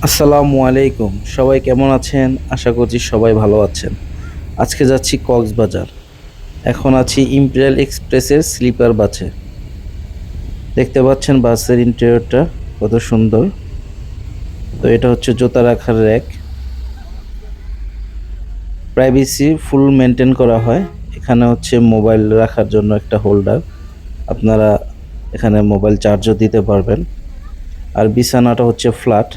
আসসালামু আলাইকুম, সবাই কেমন আছেন? আশা করছি সবাই ভালো আছেন। আজকে যাচ্ছি কক্সবাজার। এখন আছি ইম্পেরিয়াল এক্সপ্রেসের স্লিপার বাসে। দেখতে পাচ্ছেন বাসের ইন্টেরিয়রটা কত সুন্দর। তো এটা হচ্ছে জুতা রাখার র্যাক। প্রাইভেসি ফুল মেনটেন করা হয়। এখানে হচ্ছে মোবাইল রাখার জন্য একটা হোল্ডার। আপনারা এখানে মোবাইল চার্জও দিতে পারবেন। আর বিছানাটা হচ্ছে ফ্ল্যাট।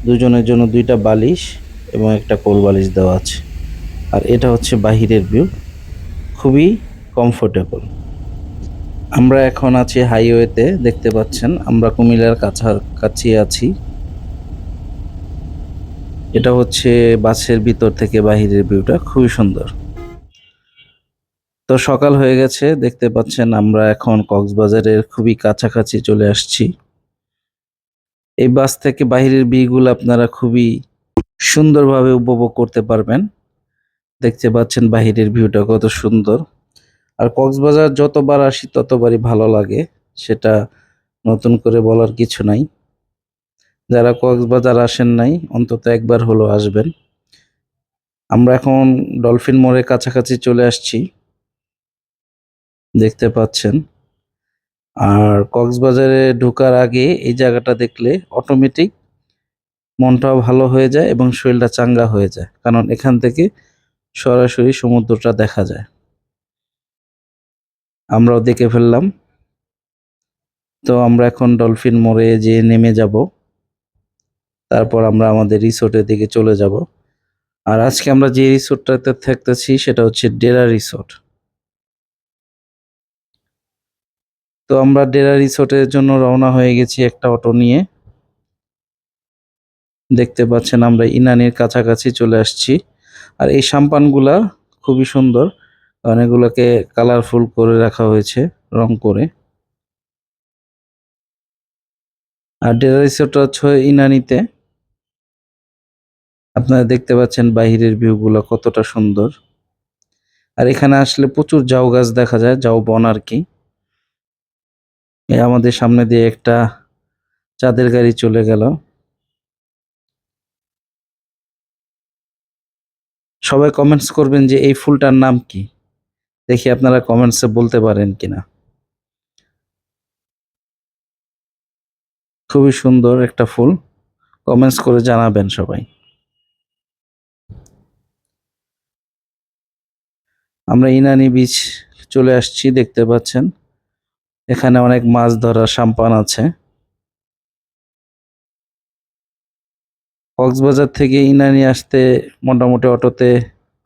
দুজনের জন্য দুইটা বালিশ এবং একটা কোল বালিশ দেওয়া আছে। আর এটা হচ্ছে বাহিরের ভিউ, খুবই কমফোর্টেবল। আমরা এখন আছি হাইওয়েতে, দেখতে পাচ্ছেন আমরা কুমিল্লার কাছাকাছি আছি। এটা হচ্ছে বাসের ভিতর থেকে বাহিরের ভিউটা খুবই সুন্দর। তো সকাল হয়ে গেছে, দেখতে পাচ্ছেন আমরা এখন কক্সবাজারের খুবই কাছাকাছি চলে আসছি। এই বাস থেকে বাহিরের ভিউগুলো আপনারা খুবই সুন্দরভাবে উপভোগ করতে পারবেন। দেখতে পাচ্ছেন বাহিরের ভিউটা কত সুন্দর। আর কক্সবাজার যতবার আসি ততবারই ভালো লাগে, সেটা নতুন করে বলার কিছু নাই। যারা কক্সবাজার আসেন নাই অন্তত একবার হলো আসবেন। আমরা এখন ডলফিন মোড়ের কাছাকাছি চলে আসছি, দেখতে পাচ্ছেন। আর কক্সবাজারে ঢোকার আগে এই জায়গাটা দেখলে অটোমেটিক মনটাও ভালো হয়ে যায় এবং শরীরটা চাঙ্গা হয়ে যায়, কারণ এখান থেকে সরাসরি সমুদ্রটা দেখা যায়। আমরাও দেখে ফেললাম। তো আমরা এখন ডলফিন মোড়ে যেয়ে নেমে যাব, তারপর আমরা আমাদের রিসোর্টের দিকে চলে যাব। আর আজকে আমরা যে রিসোর্টটাতে থাকতেছি সেটা হচ্ছে ডেরা রিসোর্ট। তো আমরা ডেরা রিসোর্টের জন্য রওনা হয়ে গেছি একটা অটো নিয়ে। দেখতে পাচ্ছেন আমরা ইনানির কাছাকাছি চলে আসছি। আর এই সাম্পানগুলা খুবই সুন্দর, অনেকগুলোকে কালারফুল করে রাখা হয়েছে রং করে। আর ডেরা রিসোর্টটা হচ্ছে ইনানিতে। আপনারা দেখতে পাচ্ছেন বাহিরের ভিউগুলো কতটা সুন্দর। আর এখানে আসলে প্রচুর ঝাউ গাছ দেখা যায়, ঝাউ বন আর কি। আমাদের সামনে দিয়ে একটা চাঁদের গাড়ি চলে গেল। সবাই কমেন্টস করবেন যে এই ফুলটার নাম কি, দেখি আপনারা কমেন্টসে বলতে পারেন কিনা। খুবই সুন্দর একটা ফুল, কমেন্টস করে জানাবেন সবাই। আমরা ইনানি বিচ চলে আসছি, দেখতে পাচ্ছেন এখানে অনেক মাছ ধরার সাম্পান আছে। কক্সবাজার থেকে ইনানি আসতে মোটামুটি অটোতে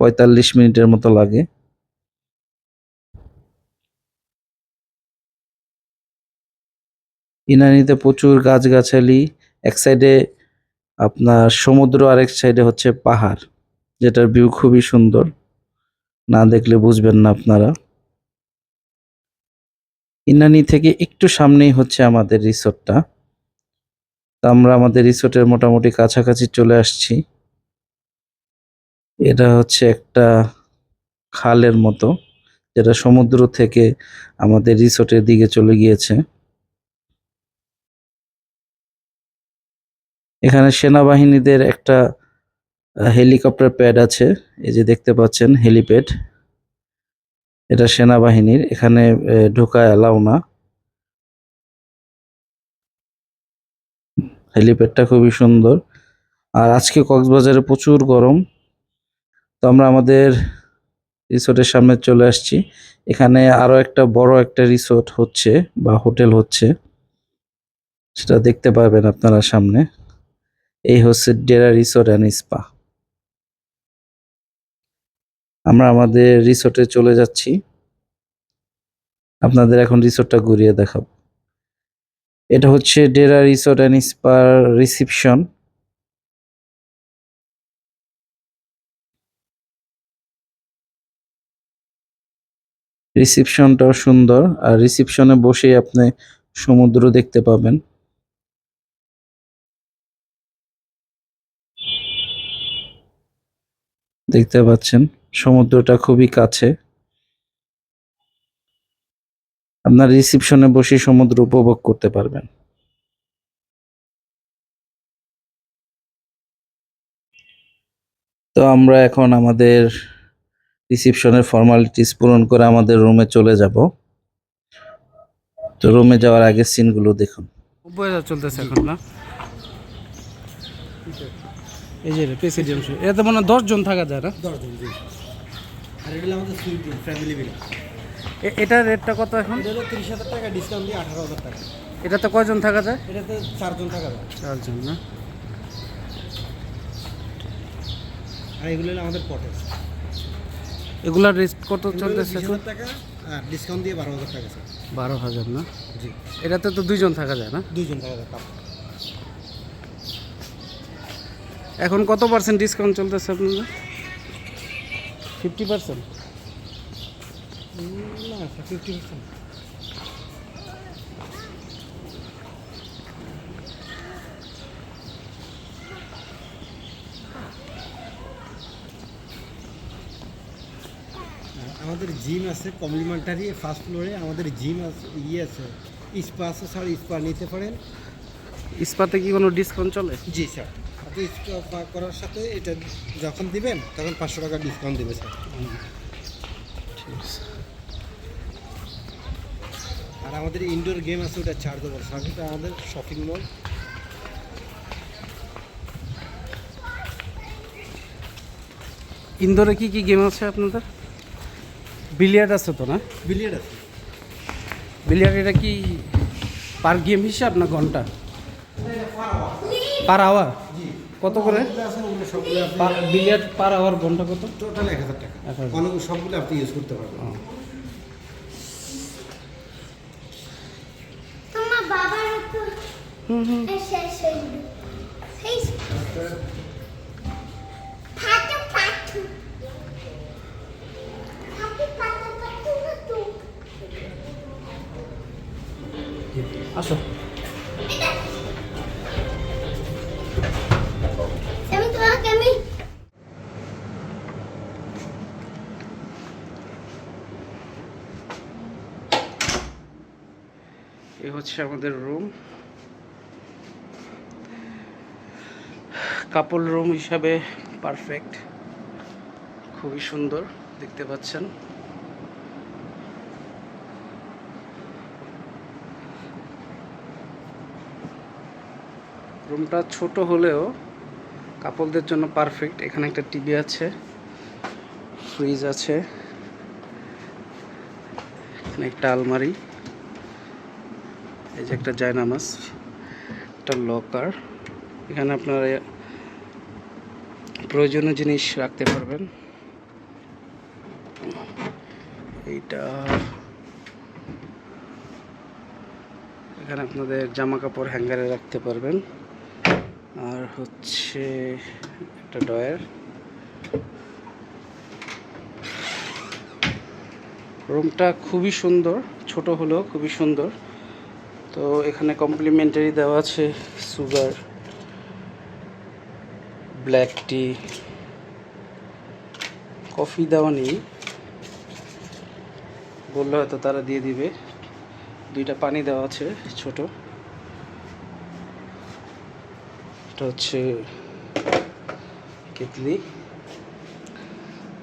45 মিনিটের মতো লাগে। ইনানিতে প্রচুর গাছগাছালি, এক সাইডে আপনার সমুদ্র, আরেক সাইডে হচ্ছে পাহাড়, যেটার ভিউ খুবই সুন্দর, না দেখলে বুঝবেন না আপনারা। ইনানি থেকে একটু সামনেই হচ্ছে আমাদের রিসোর্টটা। তো আমরা আমাদের রিসোর্টের মোটামুটি কাছাকাছি চলে আসছি। এটা হচ্ছে একটা খালের মতো, যেটা সমুদ্র থেকে আমাদের রিসোর্টের দিকে চলে গিয়েছে। এখানে সেনাবাহিনীদের একটা হেলিকপ্টার প্যাড আছে, এই যে দেখতে পাচ্ছেন হেলিপ্যাড। এটা সেনাবাহিনীর, এখানে ঢোকা অ্যালাউ না। হেলিপ্যাডটা খুবই সুন্দর। আর আজকে কক্সবাজারে প্রচুর গরম। তো আমরা আমাদের রিসোর্টের সামনে চলে আসছি। এখানে আরো একটা বড় একটা রিসোর্ট হচ্ছে বা হোটেল হচ্ছে, সেটা দেখতে পাবেন আপনারা সামনে। এই হচ্ছে ডেরা রিসোর্ট অ্যান্ড স্পা। আমরা আমাদের রিসোর্টে চলে যাচ্ছি, আপনাদের এখন রিসোর্টটা ঘুরিয়ে দেখাবো। এটা হচ্ছে ডেরা রিসোর্ট অ্যান্ড স্পার রিসিপশন। রিসিপশনটাও সুন্দর, আর রিসিপশনে বসেই আপনি সমুদ্র দেখতে পাবেন। দেখতে পাচ্ছেন সমুদ্রটা খুবই কাছে। আপনার রিসিপশনে বসে সমুদ্র উপভোগ করতে পারবেন। তো আমরা এখন আমাদের রিসিপশনের ফর্মালিটিস পূরণ করে আমাদের রুমে চলে যাব। তো রুমে যাওয়ার আগের সিনগুলো দেখুন। 90,000 চলতেছে এখন না? এই যে প্রেসিডেন্ট, এটা মনে হয় 10 জন থাকা যায় না? 10 জন, জি। আর এটা হলো আমাদের সুইট রুম, ফ্যামিলি ভিলা। এটার রেটটা কত এখন? এটা হলো 30,000 টাকা, ডিসকাউন্ট দিয়ে 18,000 টাকা। এটাতে কয়জন থাকা যায়? এটাতে 4 জন থাকা যায়। 4 জন না? আর এগুলো হলো আমাদের কটেজ। এগুলার রেট কত চলতেছে এখন? 20,000 টাকা আর ডিসকাউন্ট দিয়ে 12,000 টাকা স্যার। 12,000 না? জি। এটাতে তো 2 জন থাকা যায় না? 2 জন থাকা যায় কাপড়। এখন কত পার্সেন্ট ডিসকাউন্ট চলতেছে আপনাদের? 50%? না স্যার, 50%। আমাদের জিম আছে কমপ্লিমেন্টারি, ফার্স্ট ফ্লোরে আমাদের জিম আছে, আছে স্পা আছে স্যার, স্পা নিতে পারেন। ইস্পাতে কি কোনো ডিসকাউন্ট চলে? জি স্যার, আপনি স্পা করার সাথে এটা যখন দিবেন তখন 500 টাকা ডিসকাউন্ট দেবে স্যার। ঠিক আছে। আর আমাদের ইনডোর গেম আছে, ওটা ছাড় দেবো স্যার। এটা আমাদের শপিং মল। ইনডোরে কি কি গেম আছে আপনাদের? বিলিয়ার্ড আছে তো না? বিলিয়ার্ড আছে। বিলিয়ার্ড এটা কি পার গেম হিসাব না ঘন্টা? Per hour? জি। কত করে? ওগুলো আছে, ওগুলো সবগুলো আপনি বিলিয়ার্ড পার আওয়ার ঘন্টা কত? টোটাল 1,000 টাকা। 1000 অনেক সবগুলো আপনি ইউজ করতে পারবেন। তোমার বাবার একটু শেষ হয়ে গেল। ফাটু ফাটু ফাটু ফাটু ফাটু ফাটু। আসো। আমি তোমাকে আমি এই হচ্ছে আমাদের রুম। কাপল রুম হিসাবে পারফেক্ট, খুবই সুন্দর দেখতে পাচ্ছেন। রুমটা ছোট হলেও কাপলদের জন্য পারফেক্ট। এখানে একটা টিভি আছে, ফ্রিজ আছে, এখানে একটা আলমারি, এই যে একটা জায়নামাজ, একটা লকার। এখানে আপনারা প্রয়োজনীয় জিনিস রাখতে পারবেন। এইটা এখানে আপনাদের জামা কাপড় হ্যাঙ্গারে রাখতে পারবেন। আর হচ্ছে একটা ডয়ার। রুমটা খুবই সুন্দর, ছোট হলেও খুবই সুন্দর। তো এখানে কমপ্লিমেন্টারি দেওয়া আছে সুগার, ব্ল্যাক টি, কফি দেওয়া নেই, বললে হয়তো তারা দিয়ে দিবে। 2টা পানি দেওয়া আছে ছোট। এটা হচ্ছে কেতলি।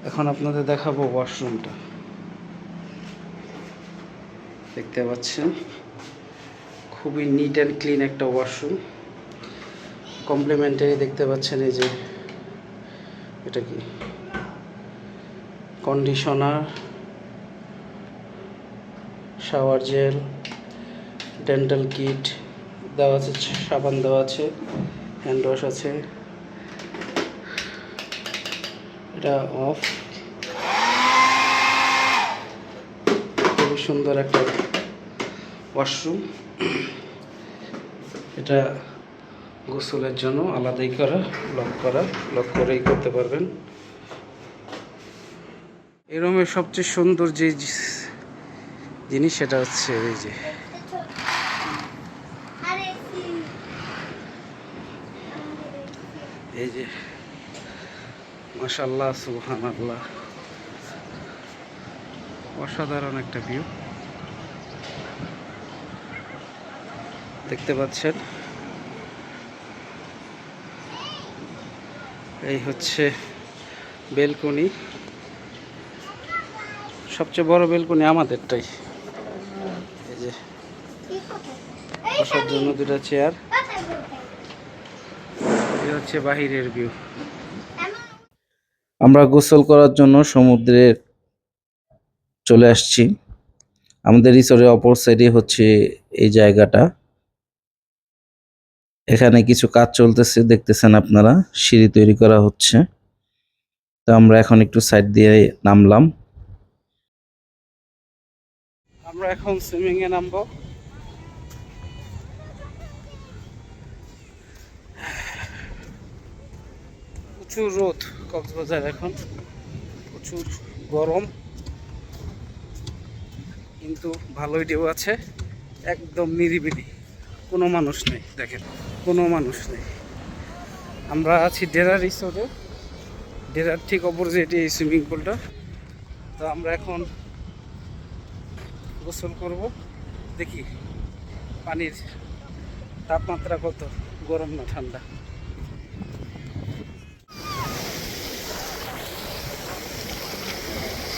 এখন আপনাদের দেখাবো ওয়াশরুমটা। দেখতে পাচ্ছেন খুবই নিট অ্যান্ড ক্লিন একটা ওয়াশরুম। কমপ্লিমেন্টারি দেখতে পাচ্ছেন, এই যে এটা কি conditioner, shower gel, dental kit দেওয়া আছে, সাবান দেওয়া আছে, হ্যান্ড ওয়াশ আছে। এটা অফ। খুবই সুন্দর একটা ওয়াশরুম। এটা গোসলের জন্য আলাদাই করা, লক করেই করতে পারবেন। এই রুমের সবচেয়ে সুন্দর যে জিনিস সেটা হচ্ছে এই যে আরে কি এই যে মাশাআল্লাহ, সুবহানাল্লাহ, অসাধারণ একটা ভিউ দেখতে পাচ্ছেন। এই হচ্ছে বেলকনি, সবচেয়ে বড় বেলকনি আমাদেরটাই। এই যে বসার জন্য দুটা চেয়ার। এই হচ্ছে বাহিরের ভিউ। আমরা গোসল করার জন্য সমুদ্রে চলে আসছি। আমাদের রিসোর্টের অপর সাইডে হচ্ছে এই জায়গাটা। এখানে কিছু কাজ চলতেছে, দেখতেছেন আপনারা, সিঁড়ি তৈরি করা হচ্ছে। তো আমরা এখন একটু সাইড দিয়ে নামলাম। আমরা এখন সুইমিং এ নামবো। প্রচুর রোদ কক্সবাজার, এখন প্রচুর গরম, কিন্তু ভালোই ঢেউ আছে। একদম নিরিবিলি, কোনো মানুষ নেই। দেখেন, কোনো মানুষ নেই। আমরা আছি ডেরা রিসোর্টে, ডেরার ঠিক অপোজিটে এই সুইমিং পুলটা। তো আমরা এখন গোসল করব। দেখি পানির তাপমাত্রা কত, গরম না ঠান্ডা।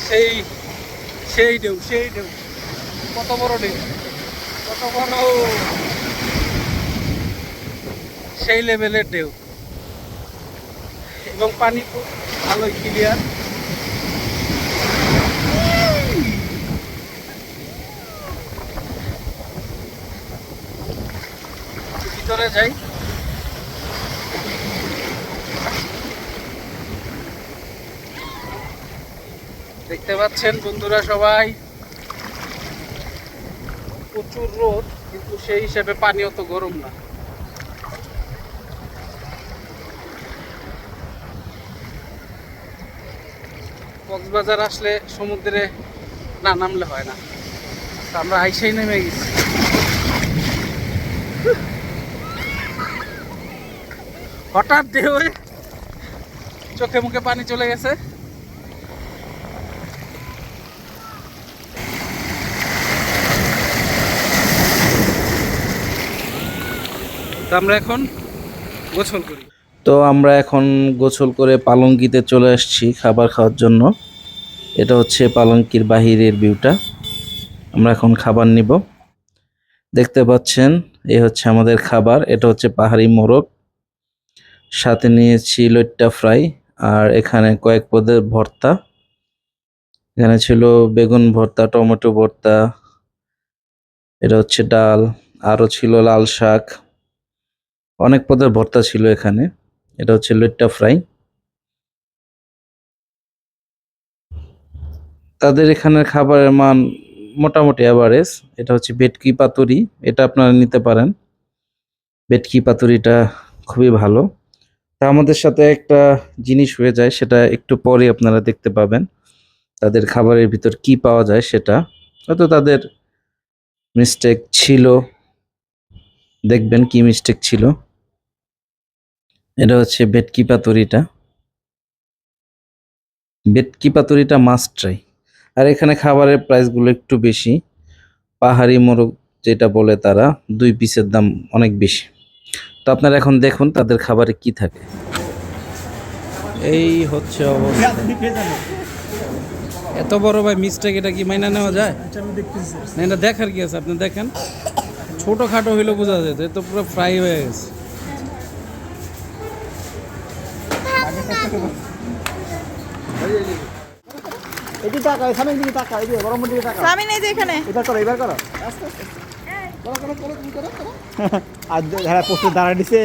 সেই সেই ঢেউ, সেই ঢেউ, কত বড় ঢেউ, কত বড়, সেই লেভেলের ঢেউ। এবং পানি খুব ভালোই ক্লিয়ার। ভিতরে যাই। দেখতে পাচ্ছেন বন্ধুরা সবাই, প্রচুর রোদ, কিন্তু সেই হিসেবে পানি অত গরম না। কক্সবাজার আসলে সমুদ্রে না নামলে হয় না। তা আমরা আইসাই নেমে গেছি। হঠাৎ ঢেউ, চোখে মুখে পানি চলে গেছে। তো আমরা এখন গোসল করি। তো আমরা এখন গোসল করে পালঙ্কিতে চলে আসছি খাবার খাওয়ার জন্য। এটা হচ্ছে পালঙ্কির বাহিরের ভিউটা। আমরা এখন খাবার নিব। দেখতে পাচ্ছেন, এই হচ্ছে আমাদের খাবার। এটা হচ্ছে পাহাড়ি মোরগ, সাথে নিয়েছি লইট্টা ফ্রাই, আর এখানে কয়েক পদের ভর্তা। এখানে ছিল বেগুন ভর্তা, টমেটো ভর্তা, এটা হচ্ছে ডাল, আরও ছিল লাল শাক, অনেক পদের ভর্তা ছিল এখানে। এটা হচ্ছে লইট্টা ফ্রাই। তাদের এখানের খাবারের মান মোটামুটি অ্যাভারেজ। এটা হচ্ছে ভেটকি পাতুরি, এটা আপনারা নিতে পারেন। ভেটকি পাতুরিটা খুবই ভালো। তা আমাদের সাথে একটা জিনিস হয়ে যায়, সেটা একটু পরে আপনারা দেখতে পাবেন। তাদের খাবারের ভিতর কি পাওয়া যায় সেটা হয়তো তাদের মিস্টেক ছিল, দেখবেন কি মিস্টেক ছিল। এটা হচ্ছে ভেটকি পাতুরিটা। ভেটকি পাতুরিটা মাস্ট ট্রাই। আর এখানে খাবারের প্রাইসগুলো একটু বেশি। পাহাড়ি মোরগ যেটা বলে তারা, 2 পিসের দাম অনেক বেশি। তো আপনারা এখন দেখুন তাদের খাবারে কি থাকে। এই হচ্ছে অবস্থা। এত বড় ভাই মিস্টেক, এটা কি মাইনা নেওয়া যায়? না, এটা দেখার কি আছে? আপনি দেখেন, ছোটোখাটো হইলেও বোঝা যেত, এ তো পুরো ফ্রাই হয়ে গেছে। এদিকে টাকা, এখানে দিকে টাকা, এদিকে গরম দিকে টাকা। আমি নেই যে এখানে। এবার করো, এবার করো। আস্তে আস্তে করো, করো, করো, তুমি করো, করো। আর যারা পোস্টে দাঁড়া দিছে।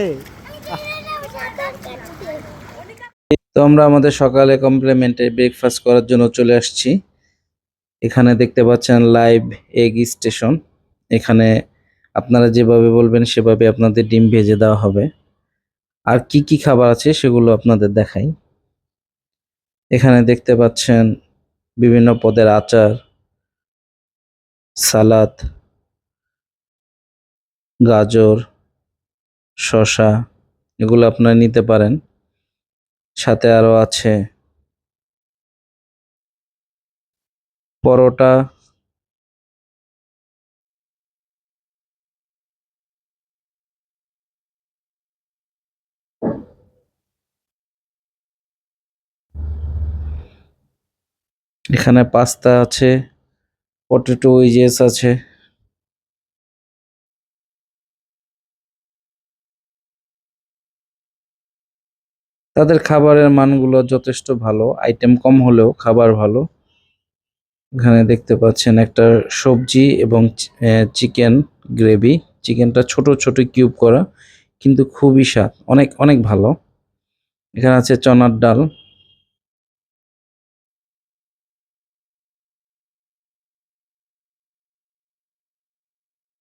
তো আমরা আমাদের সকালে কমপ্লিমেন্টারি ব্রেকফাস্ট করার জন্য চলে আসছি। এখানে দেখতে পাচ্ছেন লাইভ এগ স্টেশন। এখানে আপনারা যেভাবে বলবেন সেভাবে আপনাদের ডিম ভেজে দেওয়া হবে। আর কি কি খাবার আছে সেগুলো আপনাদের দেখাই। এখানে দেখতে পাচ্ছেন বিভিন্ন পদের আচার, সালাদ, গাজর, শসা, এগুলো আপনারা নিতে পারেন। সাথে আরো আছে পরোটা, এখানে পাস্তা আছে, পটেটো ওয়েজেস আছে। তাদের খাবারের মানগুলো যথেষ্ট ভালো, আইটেম কম হলেও খাবার ভালো। এখানে দেখতে পাচ্ছেন একটা সবজি এবং চিকেন গ্রেভি। চিকেনটা ছোট ছোট কিউব করা, কিন্তু খুবই স্বাদ, অনেক অনেক ভালো। এখানে আছে চনার ডাল।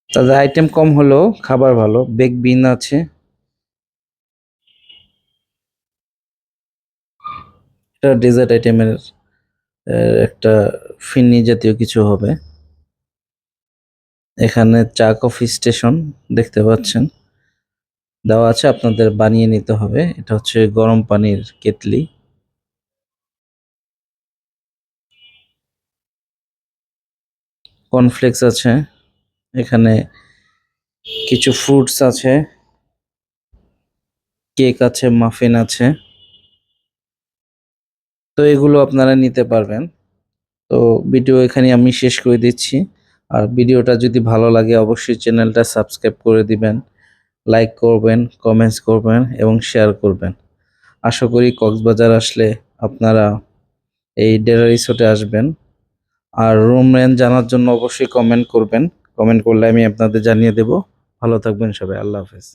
তাদের আইটেম কম হলেও খাবার ভালো। বেক বিন আছে। এটা ডেজার্ট আইটেমের একটা ফিন্নি জাতীয় কিছু হবে। এখানে চা কফি স্টেশন দেখতে পাচ্ছেন দেওয়া আছে, আপনাদের বানিয়ে নিতে হবে। এটা হচ্ছে গরম পানির কেটলি। কর্নফ্লেক্স আছে। এখানে কিছু ফ্রুটস আছে, কেক আছে, মাফিন আছে। তো এগুলো আপনারা নিতে পারবেন। তো ভিডিও এখানে আমি শেষ করে দিচ্ছি। আর ভিডিওটা যদি ভালো লাগে অবশ্যই চ্যানেলটা সাবস্ক্রাইব করে দিবেন, লাইক করবেন, কমেন্টস করবেন এবং শেয়ার করবেন। আশা করি কক্সবাজার আসলে আপনারা এই ডেরা রিসোর্টে আসবেন। আর রুম রেন্ট জানার জন্য অবশ্যই কমেন্ট করবেন। কমেন্ট করলে আমি আপনাদের জানিয়ে দেব। ভালো থাকবেন সবাই। আল্লাহ হাফেজ।